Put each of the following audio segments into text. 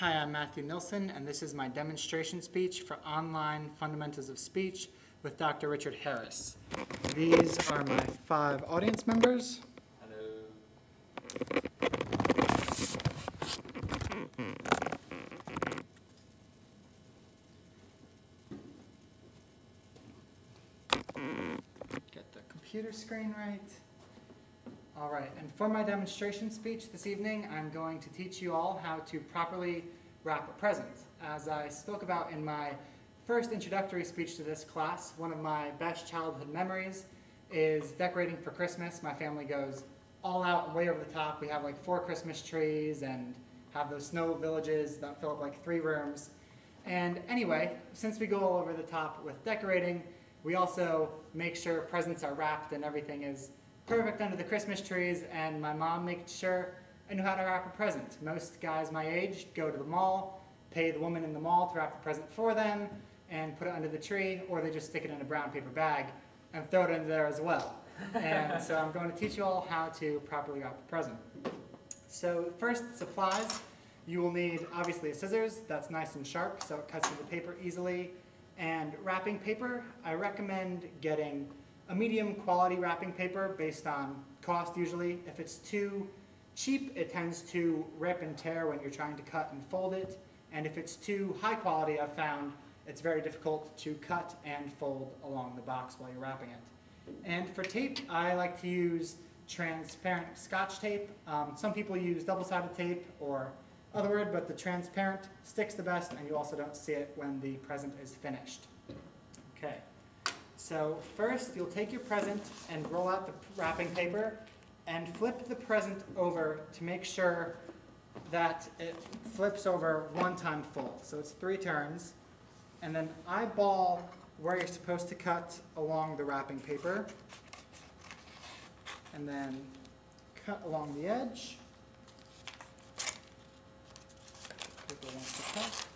Hi, I'm Matthew Nilsson, and this is my demonstration speech for Online Fundamentals of Speech with Dr. Richard Harris. These are my 5 audience members. Hello. Get the computer screen right. All right, and for my demonstration speech this evening, I'm going to teach you all how to properly wrap a present. As I spoke about in my first introductory speech to this class, one of my best childhood memories is decorating for Christmas. My family goes all out and way over the top. We have like 4 Christmas trees and have those snow villages that fill up like 3 rooms. And anyway, since we go all over the top with decorating, we also make sure presents are wrapped and everything is perfect under the Christmas trees, and my mom made sure I knew how to wrap a present. Most guys my age go to the mall, pay the woman in the mall to wrap the present for them, and put it under the tree, or they just stick it in a brown paper bag and throw it in there as well. And so I'm going to teach you all how to properly wrap a present. So first, supplies. You will need, obviously, a scissors that's nice and sharp so it cuts through the paper easily. And wrapping paper, I recommend getting a medium quality wrapping paper based on cost usually. If it's too cheap, it tends to rip and tear when you're trying to cut and fold it. And if it's too high quality, I've found it's very difficult to cut and fold along the box while you're wrapping it. And for tape, I like to use transparent Scotch tape. Some people use double-sided tape or other word, but the transparent sticks the best, and you also don't see it when the present is finished. Okay. So first, you'll take your present and roll out the wrapping paper and flip the present over to make sure that it flips over 1 time full. So it's 3 turns. And then eyeball where you're supposed to cut along the wrapping paper. And then cut along the edge. Paper wants to cut.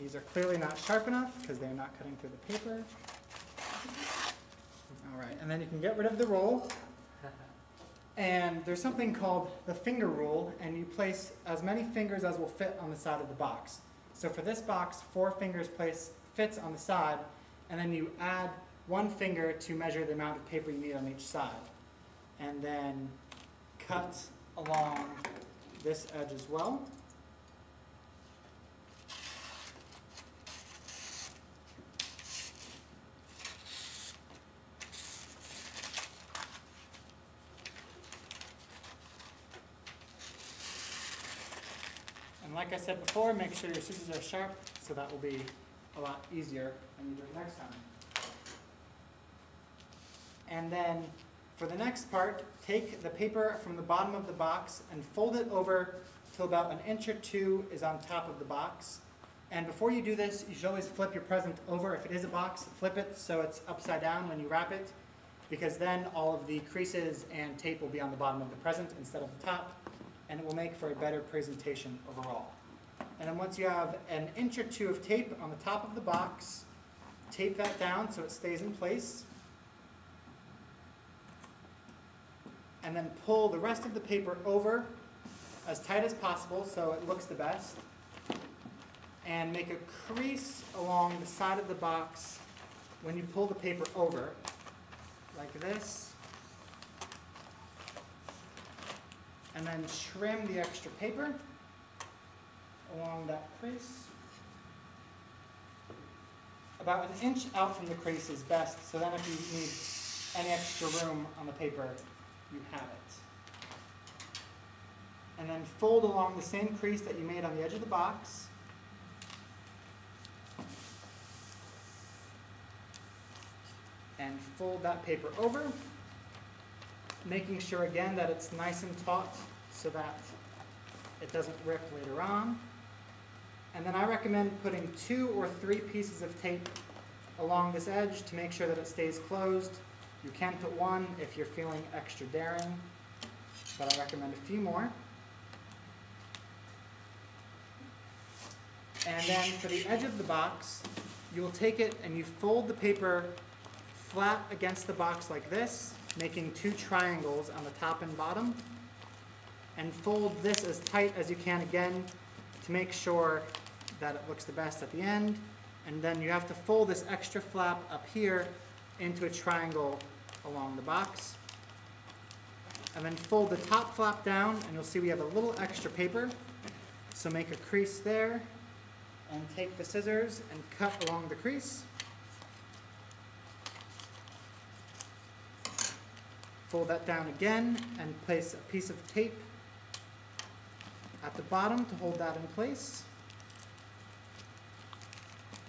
These are clearly not sharp enough because they're not cutting through the paper. All right, and then you can get rid of the roll. And there's something called the finger rule, and you place as many fingers as will fit on the side of the box. So for this box, 4 fingers fits on the side, and then you add 1 finger to measure the amount of paper you need on each side. And then cut along this edge as well. And like I said before, make sure your scissors are sharp, so that will be a lot easier when you do it next time. And then for the next part, take the paper from the bottom of the box and fold it over till about 1 inch or 2 is on top of the box. And before you do this, you should always flip your present over. If it is a box, flip it so it's upside down when you wrap it, because then all of the creases and tape will be on the bottom of the present instead of the top, and it will make for a better presentation overall. And then once you have 1 inch or 2 of tape on the top of the box, tape that down so it stays in place. And then pull the rest of the paper over as tight as possible so it looks the best. And make a crease along the side of the box when you pull the paper over, like this. And then trim the extra paper along that crease. About 1 inch out from the crease is best, so then if you need any extra room on the paper, you have it. And then fold along the same crease that you made on the edge of the box. And fold that paper over, making sure again that it's nice and taut so that it doesn't rip later on. And then I recommend putting 2 or 3 pieces of tape along this edge to make sure that it stays closed. You can put 1 if you're feeling extra daring, but I recommend a few more. And then for the edge of the box, you will take it and you fold the paper flat against the box like this, making 2 triangles on the top and bottom. and fold this as tight as you can again to make sure that it looks the best at the end. And then you have to fold this extra flap up here into a triangle along the box. And then fold the top flap down, and you'll see we have a little extra paper. So make a crease there, and take the scissors and cut along the crease. Fold that down again, and place a piece of tape at the bottom to hold that in place.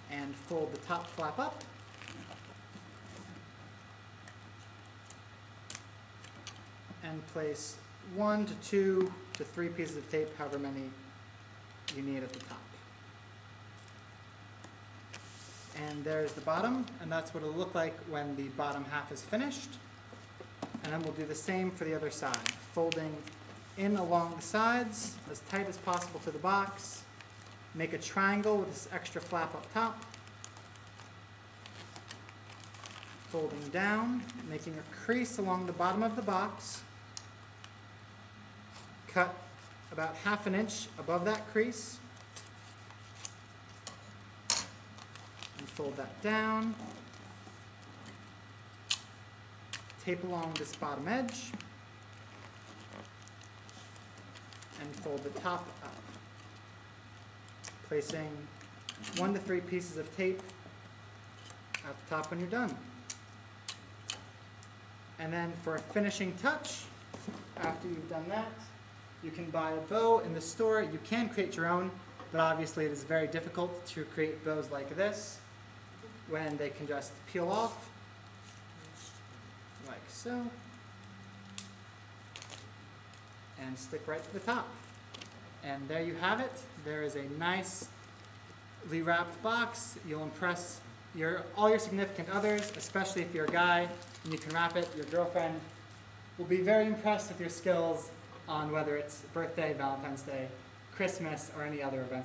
And fold the top flap up. And place 1 to 2 to 3 pieces of tape, however many you need at the top. And there's the bottom, and that's what it'll look like when the bottom half is finished. And then we'll do the same for the other side, folding in along the sides as tight as possible to the box. Make a triangle with this extra flap up top. Folding down, making a crease along the bottom of the box. Cut about 1/2 inch above that crease. And fold that down. Tape along this bottom edge. And fold the top up. Placing 1 to 3 pieces of tape at the top when you're done. And then for a finishing touch, after you've done that, you can buy a bow in the store. You can create your own, but obviously it is very difficult to create bows like this when they can just peel off, like so, and stick right to the top. And there you have it. There is a nicely wrapped box. You'll impress all your significant others, especially if you're a guy and you can wrap it. Your girlfriend will be very impressed with your skills on whether it's birthday, Valentine's Day, Christmas, or any other events.